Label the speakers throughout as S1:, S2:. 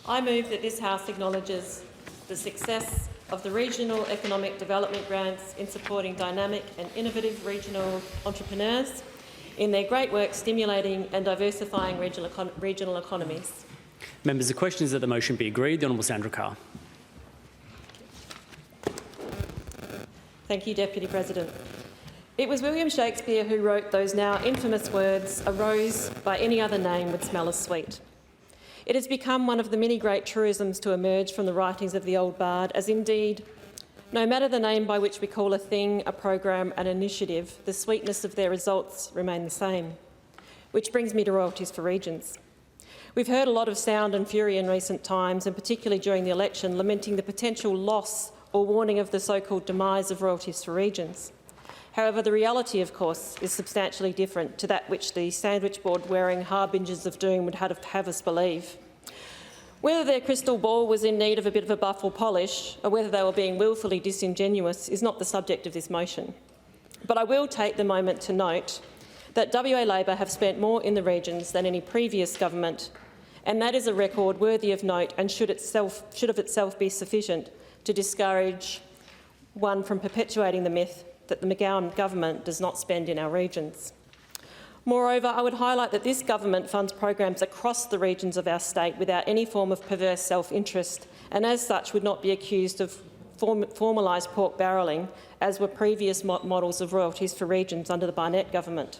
S1: I move that this House acknowledges the success of the regional economic development grants in supporting dynamic and innovative regional entrepreneurs in their great work stimulating and diversifying regional economies.
S2: Members, the question is that the motion be agreed. The Honourable Sandra Carr.
S1: Thank you, Deputy President. It was William Shakespeare who wrote those now infamous words, "A rose by any other name would smell as sweet." It has become one of the many great truisms to emerge from the writings of the old bard, as indeed, no matter the name by which we call a thing, a program, an initiative, the sweetness of their results remain the same. Which brings me to royalties for regions. We've heard a lot of sound and fury in recent times, and particularly during the election, lamenting the potential loss or warning of the so-called demise of royalties for regions. However, the reality, of course, is substantially different to that which the sandwich board-wearing harbingers of doom would have us believe. Whether their crystal ball was in need of a bit of a buff or polish, or whether they were being willfully disingenuous, is not the subject of this motion. But I will take the moment to note that WA Labor have spent more in the regions than any previous government, and that is a record worthy of note and should of itself be sufficient to discourage one from perpetuating the myth that the McGowan government does not spend in our regions. Moreover, I would highlight that this government funds programs across the regions of our state without any form of perverse self-interest, and as such would not be accused of formalised pork barrelling, as were previous models of royalties for regions under the Barnett government.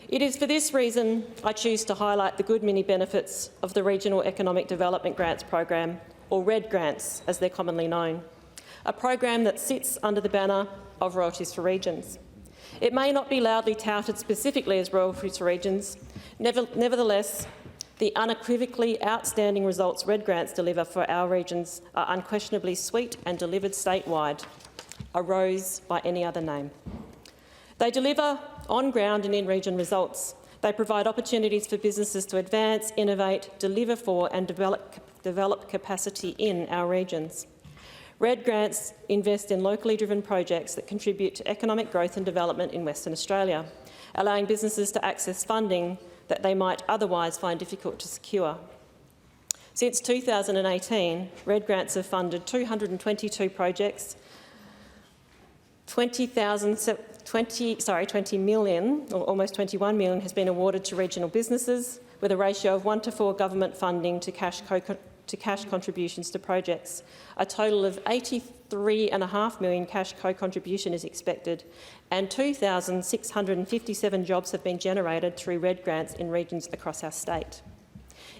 S1: It is for this reason I choose to highlight the good many benefits of the Regional Economic Development Grants program, or RED grants as they're commonly known, a program that sits under the banner of royalties for regions. It may not be loudly touted specifically as royalties for regions. Nevertheless, the unequivocally outstanding results RED grants deliver for our regions are unquestionably sweet and delivered statewide, a rose by any other name. They deliver on-ground and in-region results. They provide opportunities for businesses to advance, innovate, deliver for and develop capacity in our regions. RED grants invest in locally driven projects that contribute to economic growth and development in Western Australia, allowing businesses to access funding that they might otherwise find difficult to secure. Since 2018, RED grants have funded 222 projects, 20 million, or almost 21 million, has been awarded to regional businesses, with a ratio of 1:4 government funding to cash contributions to projects. A total of $83.5 million cash co-contribution is expected, and 2,657 jobs have been generated through RED grants in regions across our state.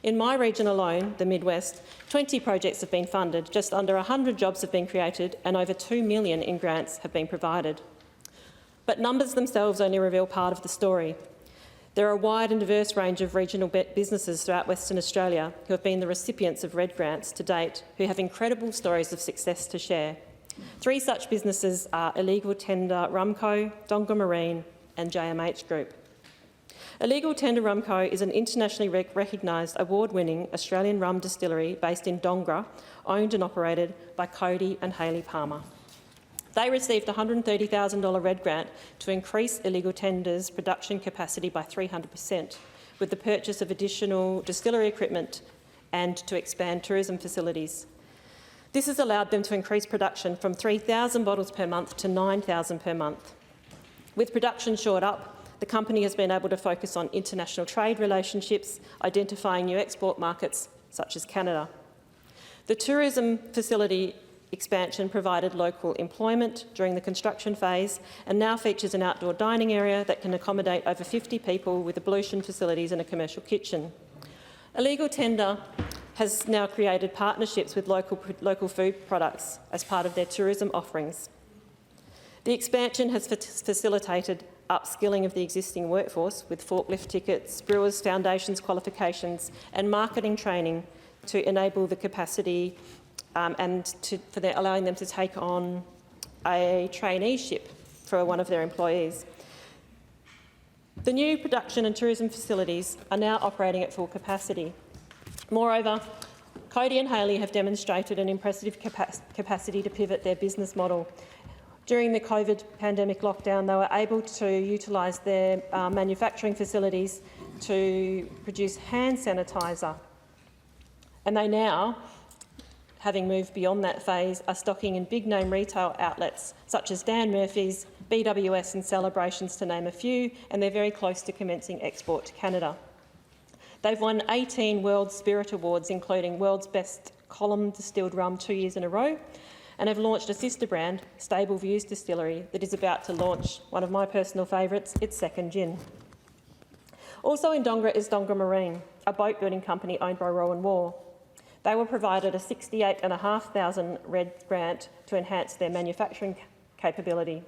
S1: In my region alone, the Midwest, 20 projects have been funded, just under 100 jobs have been created, and over $2 million in grants have been provided. But numbers themselves only reveal part of the story. There are a wide and diverse range of regional businesses throughout Western Australia who have been the recipients of RED grants to date, who have incredible stories of success to share. 3 such businesses are Illegal Tender Rumco, Donga Marine and JMH Group. Illegal Tender Rumco is an internationally recognised award-winning Australian rum distillery based in Donga, owned and operated by Cody and Hayley Palmer. They received a $130,000 RED grant to increase Illegal Tender's production capacity by 300%, with the purchase of additional distillery equipment and to expand tourism facilities. This has allowed them to increase production from 3,000 bottles per month to 9,000 per month. With production shored up, the company has been able to focus on international trade relationships, identifying new export markets such as Canada. The tourism facility expansion provided local employment during the construction phase and now features an outdoor dining area that can accommodate over 50 people with ablution facilities and a commercial kitchen. Illegal Tender has now created partnerships with local food products as part of their tourism offerings. The expansion has facilitated upskilling of the existing workforce with forklift tickets, brewers' foundations qualifications and marketing training to enable the capacity allowing them to take on a traineeship for one of their employees. The new production and tourism facilities are now operating at full capacity. Moreover, Cody and Hayley have demonstrated an impressive capacity to pivot their business model. During the COVID pandemic lockdown, they were able to utilise their manufacturing facilities to produce hand sanitiser And they now, having moved beyond that phase, are stocking in big-name retail outlets such as Dan Murphy's, BWS and Celebrations, to name a few, and they're very close to commencing export to Canada. They've won 18 World Spirit Awards, including World's Best Column Distilled Rum 2 years in a row, and have launched a sister brand, Stable Views Distillery, that is about to launch one of my personal favourites, its second gin. Also in Dongara is Dongara Marine, a boat building company owned by Rowan War. They were provided a $68,500 RED grant to enhance their manufacturing capability.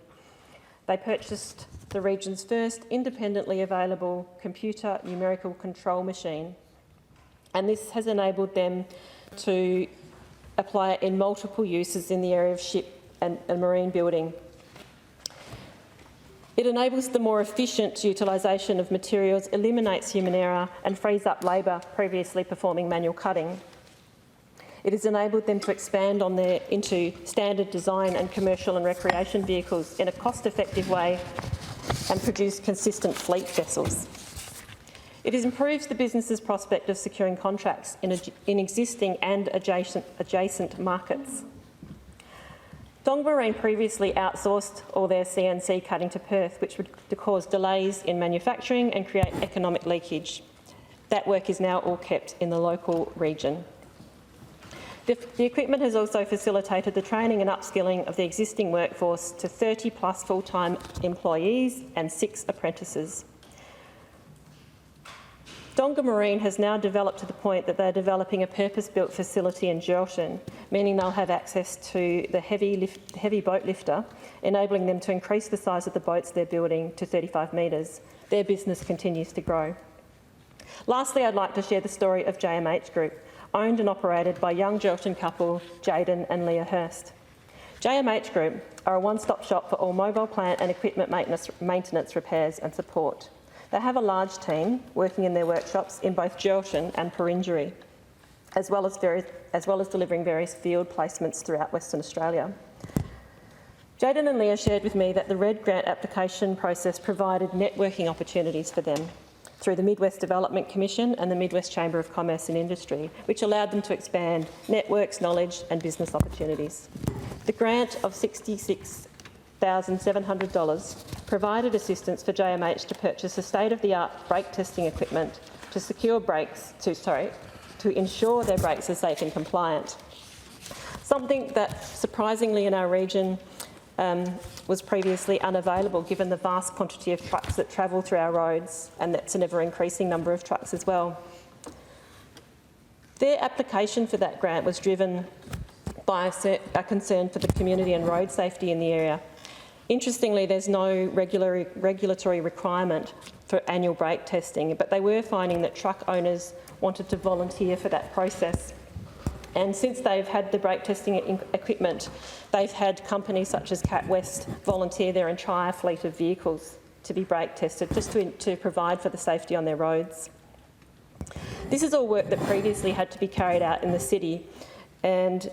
S1: They purchased the region's first independently available computer numerical control machine, and this has enabled them to apply it in multiple uses in the area of ship and marine building. It enables the more efficient utilisation of materials, eliminates human error and frees up labour previously performing manual cutting. It has enabled them to expand into standard design and commercial and recreation vehicles in a cost-effective way and produce consistent fleet vessels. It has improved the business's prospect of securing contracts in existing and adjacent markets. Dongara Marine previously outsourced all their CNC cutting to Perth, which would cause delays in manufacturing and create economic leakage. That work is now all kept in the local region. The equipment has also facilitated the training and upskilling of the existing workforce to 30+ full-time employees and 6 apprentices. Dongara Marine has now developed to the point that they're developing a purpose-built facility in Geraldton, meaning they'll have access to the heavy boat lifter, enabling them to increase the size of the boats they're building to 35 metres. Their business continues to grow. Lastly, I'd like to share the story of JMH Group, owned and operated by young Geraldton couple Jayden and Leah Hurst. JMH Group are a one-stop shop for all mobile plant and equipment maintenance, repairs and support. They have a large team working in their workshops in both Geraldton and Perenjori, as well as delivering various field placements throughout Western Australia. Jayden and Leah shared with me that the RED grant application process provided networking opportunities for them through the Midwest Development Commission and the Midwest Chamber of Commerce and Industry, which allowed them to expand networks, knowledge and business opportunities. The grant of $66,700 provided assistance for JMH to purchase a state-of-the-art brake testing equipment to ensure their brakes are safe and compliant. Something that surprisingly in our region was previously unavailable, given the vast quantity of trucks that travel through our roads, and that's an ever-increasing number of trucks as well. Their application for that grant was driven by a concern for the community and road safety in the area. Interestingly, there's no regulatory requirement for annual brake testing, but they were finding that truck owners wanted to volunteer for that process. And since they've had the brake testing equipment, they've had companies such as Cat West volunteer their entire fleet of vehicles to be brake tested, just to provide for the safety on their roads. This is all work that previously had to be carried out in the city and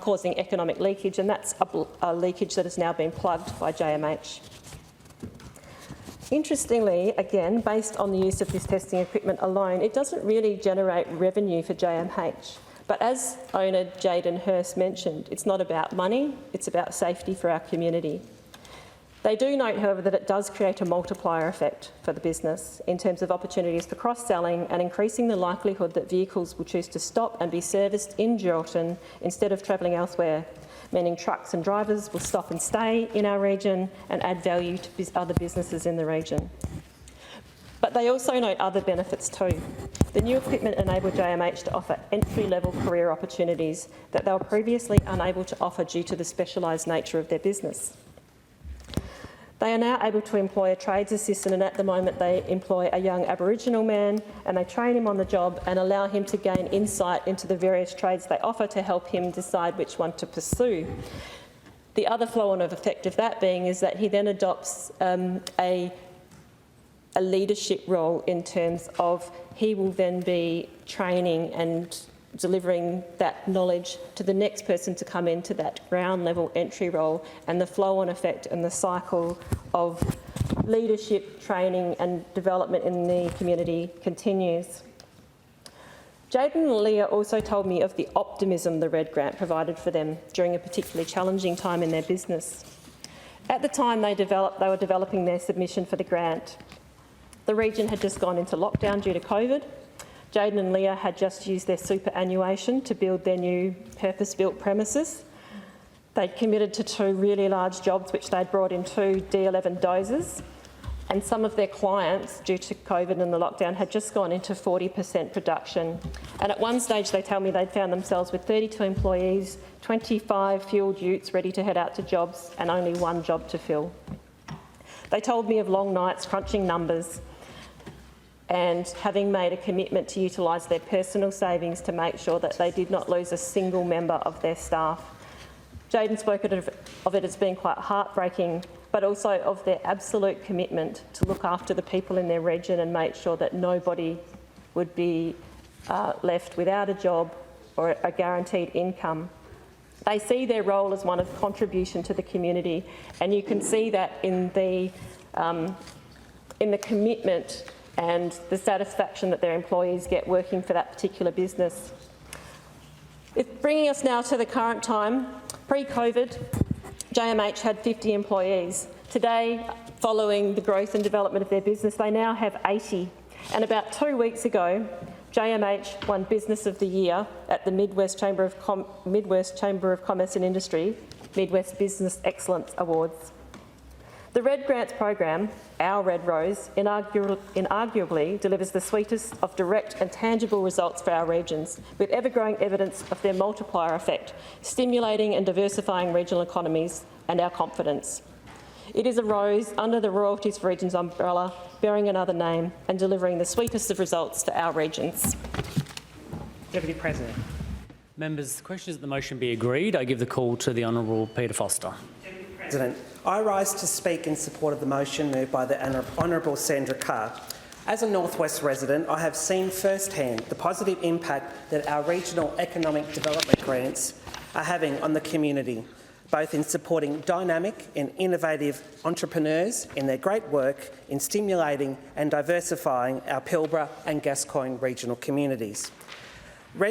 S1: causing economic leakage, and that's a leakage that has now been plugged by JMH. Interestingly, again, based on the use of this testing equipment alone, it doesn't really generate revenue for JMH. But as owner Jayden Hurst mentioned, it's not about money, it's about safety for our community. They do note, however, that it does create a multiplier effect for the business in terms of opportunities for cross-selling and increasing the likelihood that vehicles will choose to stop and be serviced in Geraldton instead of travelling elsewhere, meaning trucks and drivers will stop and stay in our region and add value to other businesses in the region. But they also note other benefits too. The new equipment enabled JMH to offer entry-level career opportunities that they were previously unable to offer due to the specialised nature of their business. They are now able to employ a trades assistant, and at the moment they employ a young Aboriginal man, and they train him on the job and allow him to gain insight into the various trades they offer to help him decide which one to pursue. The other flow-on of effect of that being is that he then adopts a leadership role in terms of he will then be training and delivering that knowledge to the next person to come into that ground level entry role, and the flow-on effect and the cycle of leadership, training and development in the community continues. Jayden and Leah also told me of the optimism the RED grant provided for them during a particularly challenging time in their business. At the time they were developing their submission for the grant, the region had just gone into lockdown due to COVID. Jayden and Leah had just used their superannuation to build their new purpose-built premises. They'd committed to 2 really large jobs which they'd brought in 2 D11 dozers, and some of their clients, due to COVID and the lockdown, had just gone into 40% production. And at one stage they tell me they'd found themselves with 32 employees, 25 fuelled utes ready to head out to jobs and only 1 job to fill. They told me of long nights crunching numbers and having made a commitment to utilise their personal savings to make sure that they did not lose a single member of their staff. Jayden spoke of it as being quite heartbreaking, but also of their absolute commitment to look after the people in their region and make sure that nobody would be left without a job or a guaranteed income. They see their role as one of contribution to the community, and you can see that in the commitment and the satisfaction that their employees get working for that particular business. It's bringing us now to the current time. Pre-COVID, JMH had 50 employees. Today, following the growth and development of their business, they now have 80. And about 2 weeks ago, JMH won Business of the Year at the Midwest Chamber of Commerce and Industry, Midwest Business Excellence Awards. The RED Grants program, our Red Rose, inarguably delivers the sweetest of direct and tangible results for our regions, with ever-growing evidence of their multiplier effect, stimulating and diversifying regional economies and our confidence. It is a rose under the Royalties for Regions umbrella, bearing another name and delivering the sweetest of results to our regions.
S3: Deputy President.
S2: Members, the question is that the motion be agreed. I give the call to the Honourable Peter Foster.
S3: President, I rise to speak in support of the motion moved by the Honourable Sandra Carr. As a North West resident, I have seen firsthand the positive impact that our regional economic development grants are having on the community, both in supporting dynamic and innovative entrepreneurs in their great work in stimulating and diversifying our Pilbara and Gascoyne regional communities.